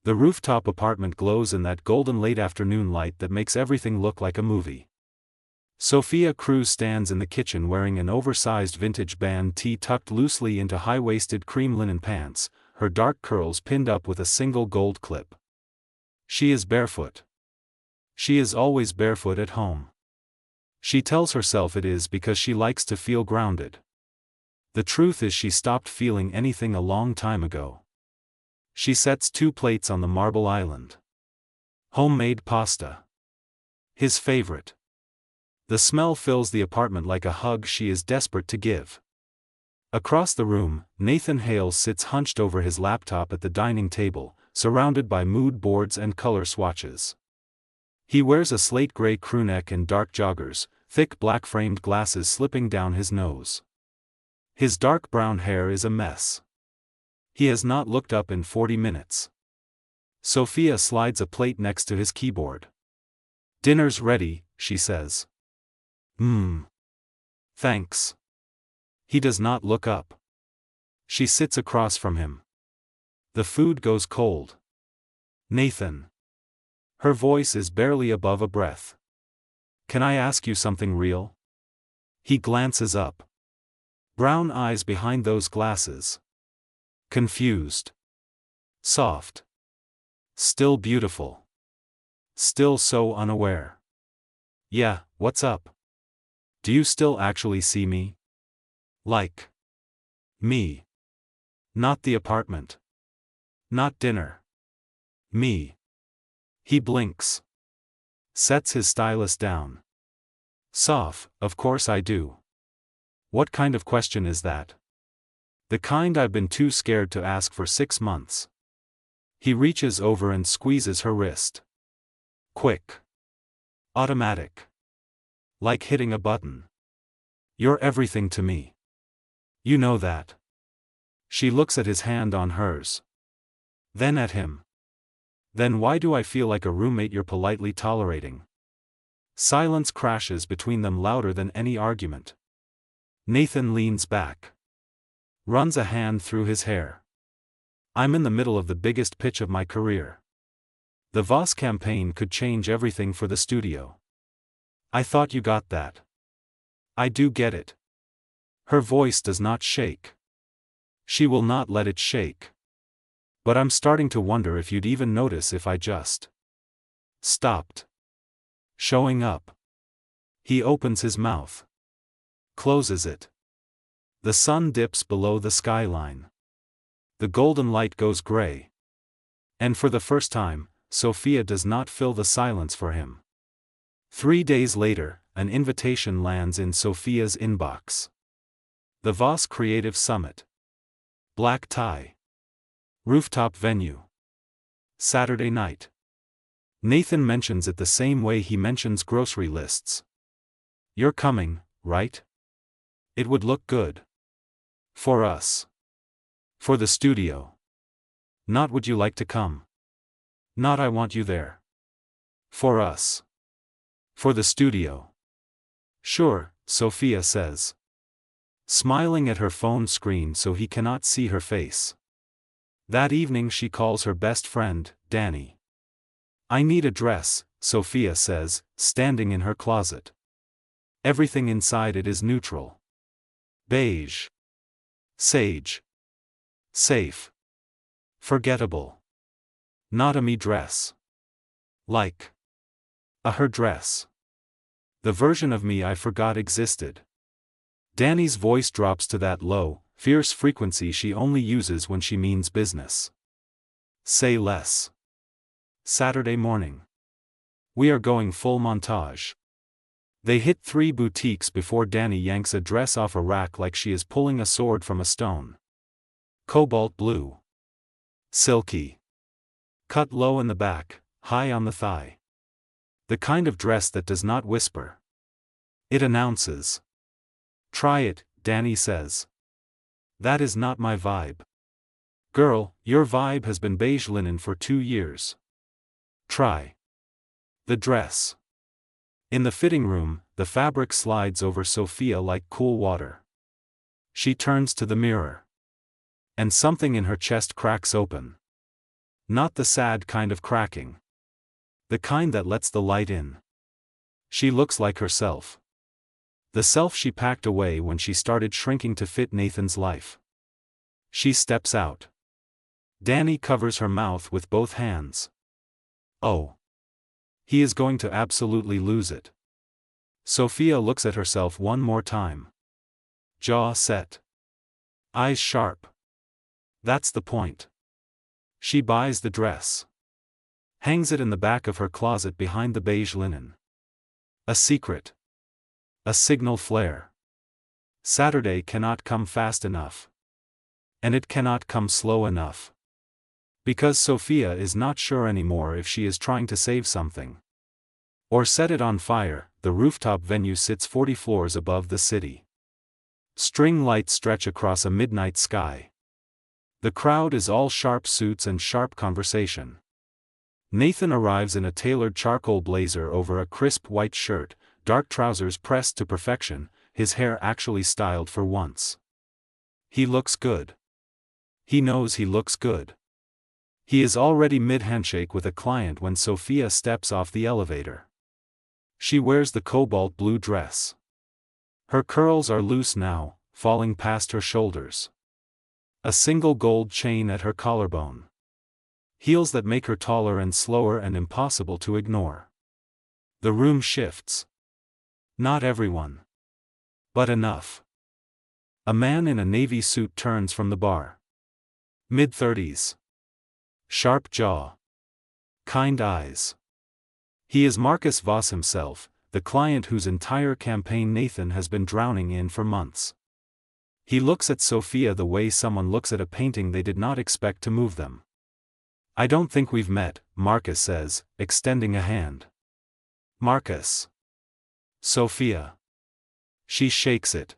The rooftop apartment glows in that golden late afternoon light that makes everything look like a movie. Sophia Cruz stands in the kitchen wearing an oversized vintage band tee tucked loosely into high-waisted cream linen pants, her dark curls pinned up with a single gold clip. She is barefoot. She is always barefoot at home. She tells herself it is because she likes to feel grounded. The truth is she stopped feeling anything a long time ago. She sets 2 plates on the marble island. Homemade pasta. His favorite. The smell fills the apartment like a hug she is desperate to give. Across the room, Nathan Hales sits hunched over his laptop at the dining table, surrounded by mood boards and color swatches. He wears a slate gray crewneck and dark joggers, thick black-framed glasses slipping down his nose. His dark brown hair is a mess. He has not looked up in 40 minutes. Sophia slides a plate next to his keyboard. "Dinner's ready," she says. Thanks." He does not look up. She sits across from him. The food goes cold. "Nathan." Her voice is barely above a breath. "Can I ask you something real?" He glances up. Brown eyes behind those glasses. Confused. Soft. Still beautiful. Still so unaware. "Yeah, what's up? Do you still actually see me? Like me? Not the apartment. Not dinner. Me." He blinks. Sets his stylus down. "Soph, of course I do. What kind of question is that? The kind I've been too scared to ask for 6 months." He reaches over and squeezes her wrist. Quick. Automatic. Like hitting a button. "You're everything to me. You know that." She looks at his hand on hers. Then at him. "Then why do I feel like a roommate you're politely tolerating?" Silence crashes between them louder than any argument. Nathan leans back. Runs a hand through his hair. "I'm in the middle of the biggest pitch of my career. The Voss campaign could change everything for the studio. I thought you got that." "I do get it." Her voice does not shake. She will not let it shake. "But I'm starting to wonder if you'd even notice if I just stopped showing up." He opens his mouth. Closes it. The sun dips below the skyline. The golden light goes gray. And for the first time, Sophia does not fill the silence for him. 3 days later, an invitation lands in Sophia's inbox. The Voss Creative Summit. Black tie. Rooftop venue. Saturday night. Nathan mentions it the same way he mentions grocery lists. "You're coming, right? It would look good. For us. For the studio. Not would you like to come? Not I want you there. For us. For the studio." "Sure," Sophia says. Smiling at her phone screen so he cannot see her face. That evening she calls her best friend, Danny. "I need a dress," Sophia says, standing in her closet. Everything inside it is neutral. Beige. Sage. Safe. Forgettable. Not a me dress. Like a her dress. The version of me I forgot existed. Danny's voice drops to that low, fierce frequency she only uses when she means business. "Say less." Saturday morning. We are going full montage. They hit 3 boutiques before Danny yanks a dress off a rack like she is pulling a sword from a stone. Cobalt blue. Silky. Cut low in the back, high on the thigh. The kind of dress that does not whisper. It announces. "Try it," Danny says. "That is not my vibe." "Girl, your vibe has been beige linen for 2 years. Try the dress." In the fitting room, the fabric slides over Sophia like cool water. She turns to the mirror. And something in her chest cracks open. Not the sad kind of cracking. The kind that lets the light in. She looks like herself. The self she packed away when she started shrinking to fit Nathan's life. She steps out. Danny covers her mouth with both hands. Oh. He is going to absolutely lose it. Sophia looks at herself one more time. Jaw set. Eyes sharp. That's the point. She buys the dress. Hangs it in the back of her closet behind the beige linen. A secret. A signal flare. Saturday cannot come fast enough. And it cannot come slow enough. Because Sophia is not sure anymore if she is trying to save something. Or set it on fire. The rooftop venue sits 40 floors above the city. String lights stretch across a midnight sky. The crowd is all sharp suits and sharp conversation. Nathan arrives in a tailored charcoal blazer over a crisp white shirt, dark trousers pressed to perfection, his hair actually styled for once. He looks good. He knows he looks good. He is already mid-handshake with a client when Sophia steps off the elevator. She wears the cobalt blue dress. Her curls are loose now, falling past her shoulders. A single gold chain at her collarbone. Heels that make her taller and slower and impossible to ignore. The room shifts. Not everyone. But enough. A man in a navy suit turns from the bar. Mid-30s. Sharp jaw. Kind eyes. He is Marcus Voss himself, the client whose entire campaign Nathan has been drowning in for months. He looks at Sophia the way someone looks at a painting they did not expect to move them. I don't think we've met, Marcus says, extending a hand. Marcus. Sophia. She shakes it.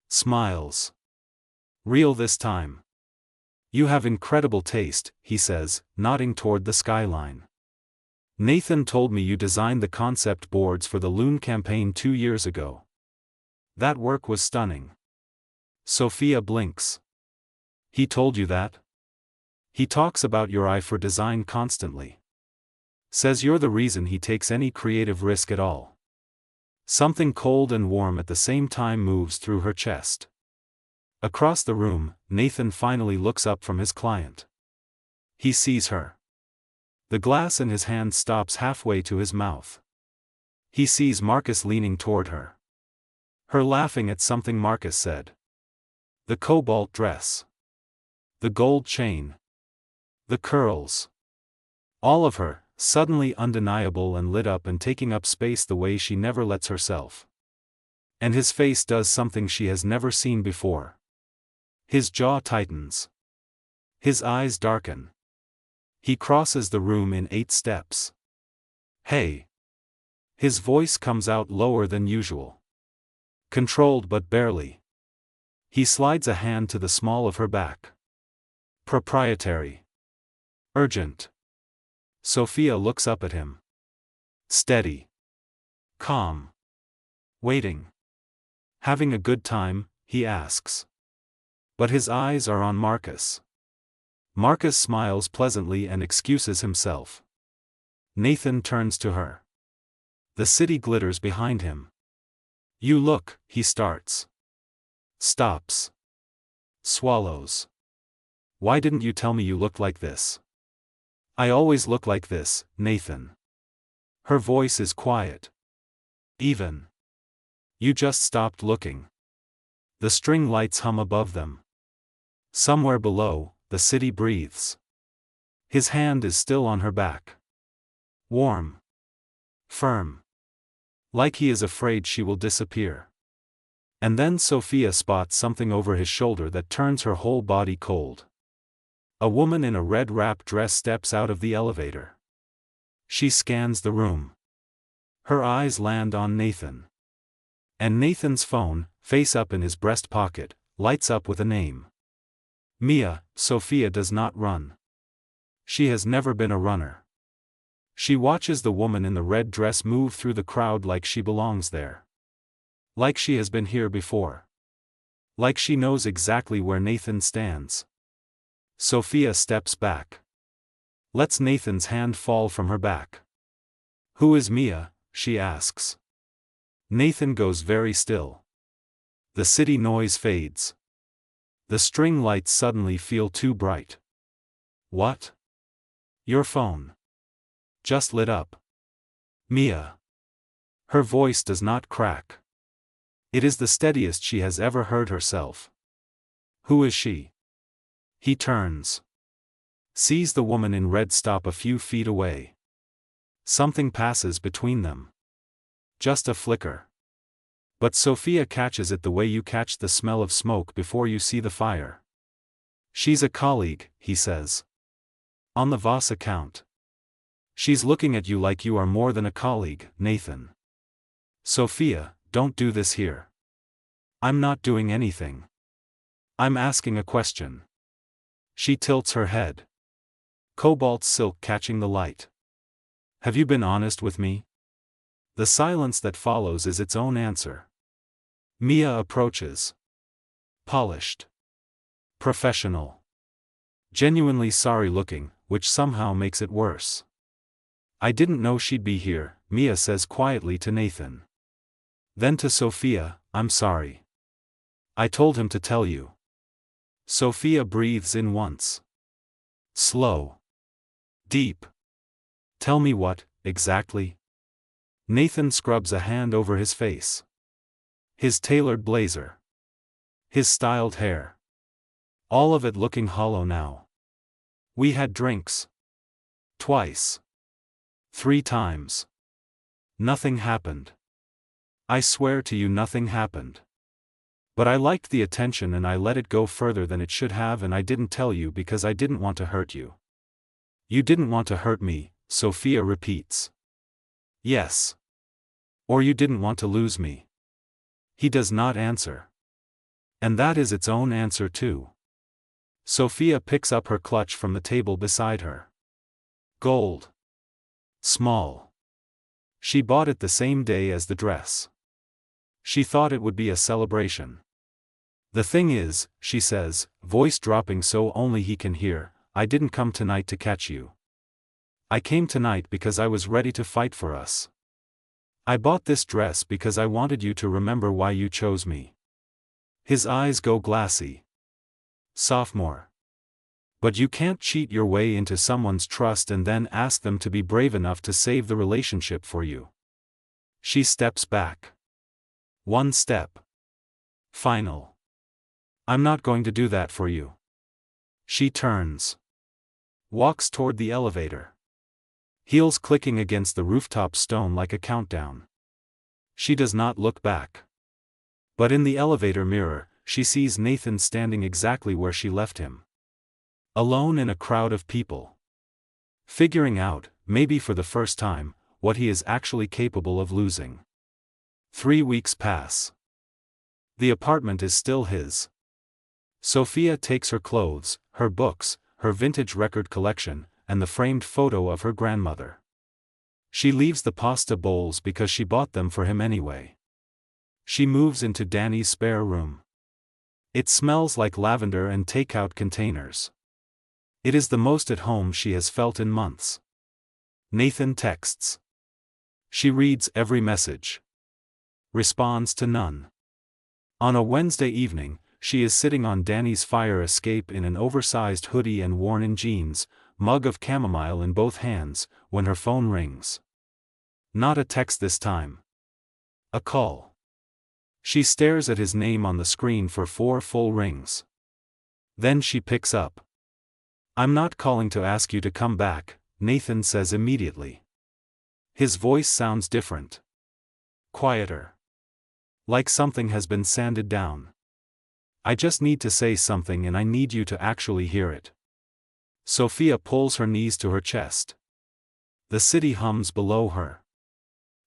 Smiles. Real this time. You have incredible taste, he says, nodding toward the skyline. Nathan told me you designed the concept boards for the Loon campaign 2 years ago. That work was stunning. Sophia blinks. He told you that? He talks about your eye for design constantly. Says you're the reason he takes any creative risk at all. Something cold and warm at the same time moves through her chest. Across the room, Nathan finally looks up from his client. He sees her. The glass in his hand stops halfway to his mouth. He sees Marcus leaning toward her. Her laughing at something Marcus said. The cobalt dress. The gold chain. The curls. All of her, suddenly undeniable and lit up and taking up space the way she never lets herself. And his face does something she has never seen before. His jaw tightens. His eyes darken. He crosses the room in 8 steps. Hey. His voice comes out lower than usual. Controlled but barely. He slides a hand to the small of her back. Proprietary. Urgent. Sophia looks up at him. Steady. Calm. Waiting. Having a good time, he asks. But his eyes are on Marcus. Marcus smiles pleasantly and excuses himself. Nathan turns to her. The city glitters behind him. You look, he starts. Stops. Swallows. Why didn't you tell me you looked like this? I always look like this, Nathan. Her voice is quiet. Even. You just stopped looking. The string lights hum above them. Somewhere below, the city breathes. His hand is still on her back. Warm. Firm. Like he is afraid she will disappear. And then Sophia spots something over his shoulder that turns her whole body cold. A woman in a red wrap dress steps out of the elevator. She scans the room. Her eyes land on Nathan. And Nathan's phone, face up in his breast pocket, lights up with a name. Mia. Sophia does not run. She has never been a runner. She watches the woman in the red dress move through the crowd like she belongs there. Like she has been here before. Like she knows exactly where Nathan stands. Sophia steps back. Lets Nathan's hand fall from her back. Who is Mia? She asks. Nathan goes very still. The city noise fades. The string lights suddenly feel too bright. What? Your phone. Just lit up. Mia. Her voice does not crack. It is the steadiest she has ever heard herself. Who is she? He turns. Sees the woman in red stop a few feet away. Something passes between them. Just a flicker. But Sophia catches it the way you catch the smell of smoke before you see the fire. She's a colleague, he says. On the Voss account. She's looking at you like you are more than a colleague, Nathan. Sophia, don't do this here. I'm not doing anything. I'm asking a question. She tilts her head. Cobalt silk catching the light. Have you been honest with me? The silence that follows is its own answer. Mia approaches. Polished. Professional. Genuinely sorry looking, which somehow makes it worse. I didn't know she'd be here, Mia says quietly to Nathan. Then to Sophia, I'm sorry. I told him to tell you. Sophia breathes in once. Slow. Deep. Tell me what, exactly? Nathan scrubs a hand over his face. His tailored blazer. His styled hair. All of it looking hollow now. We had drinks. Twice. 3 times. Nothing happened. I swear to you nothing happened. But I liked the attention and I let it go further than it should have, and I didn't tell you because I didn't want to hurt you. You didn't want to hurt me, Sophia repeats. Yes. Or you didn't want to lose me. He does not answer. And that is its own answer too. Sophia picks up her clutch from the table beside her. Gold. Small. She bought it the same day as the dress. She thought it would be a celebration. The thing is, she says, voice dropping so only he can hear, I didn't come tonight to catch you. I came tonight because I was ready to fight for us. I bought this dress because I wanted you to remember why you chose me. His eyes go glassy. Sophomore. But you can't cheat your way into someone's trust and then ask them to be brave enough to save the relationship for you. She steps back. 1 step. Final. I'm not going to do that for you. She turns. Walks toward the elevator. Heels clicking against the rooftop stone like a countdown. She does not look back. But in the elevator mirror, she sees Nathan standing exactly where she left him. Alone in a crowd of people. Figuring out, maybe for the first time, what he is actually capable of losing. 3 weeks pass. The apartment is still his. Sophia takes her clothes, her books, her vintage record collection, and the framed photo of her grandmother. She leaves the pasta bowls because she bought them for him anyway. She moves into Danny's spare room. It smells like lavender and takeout containers. It is the most at home she has felt in months. Nathan texts. She reads every message. Responds to none. On a Wednesday evening, she is sitting on Danny's fire escape in an oversized hoodie and worn-in jeans, mug of chamomile in both hands, when her phone rings. Not a text this time. A call. She stares at his name on the screen for 4 full rings. Then she picks up. I'm not calling to ask you to come back, Nathan says immediately. His voice sounds different. Quieter. Like something has been sanded down. I just need to say something and I need you to actually hear it. Sophia pulls her knees to her chest. The city hums below her.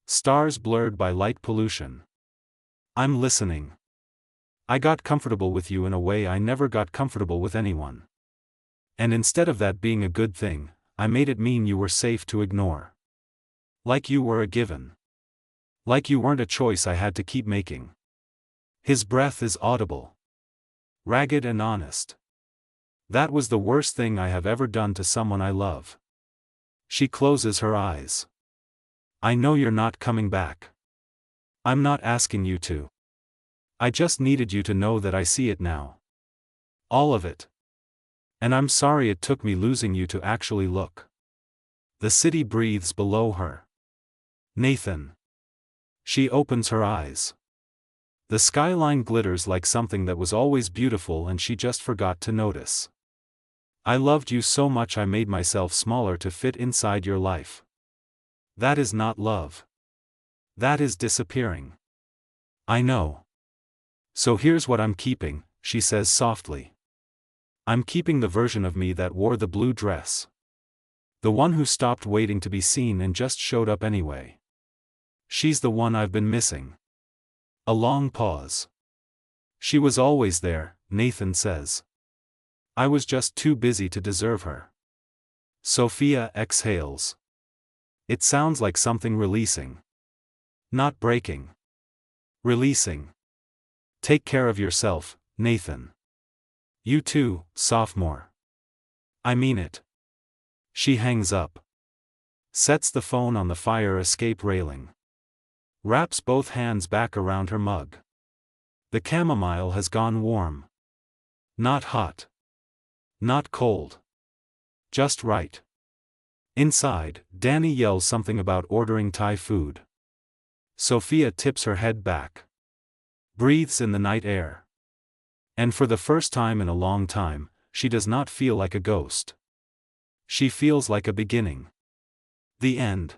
Stars blurred by light pollution. I'm listening. I got comfortable with you in a way I never got comfortable with anyone. And instead of that being a good thing, I made it mean you were safe to ignore. Like you were a given. Like you weren't a choice I had to keep making. His breath is audible. Ragged and honest. That was the worst thing I have ever done to someone I love. She closes her eyes. I know you're not coming back. I'm not asking you to. I just needed you to know that I see it now. All of it. And I'm sorry it took me losing you to actually look. The city breathes below her. Nathan. She opens her eyes. The skyline glitters like something that was always beautiful and she just forgot to notice. I loved you so much I made myself smaller to fit inside your life. That is not love. That is disappearing. I know. So here's what I'm keeping, she says softly. I'm keeping the version of me that wore the blue dress. The one who stopped waiting to be seen and just showed up anyway. She's the one I've been missing. A long pause. She was always there, Nathan says. I was just too busy to deserve her. Sophia exhales. It sounds like something releasing. Not breaking. Releasing. Take care of yourself, Nathan. You too, sophomore. I mean it. She hangs up. Sets the phone on the fire escape railing. Wraps both hands back around her mug. The chamomile has gone warm. Not hot. Not cold. Just right. Inside, Danny yells something about ordering Thai food. Sophia tips her head back. Breathes in the night air. And for the first time in a long time, she does not feel like a ghost. She feels like a beginning. The end.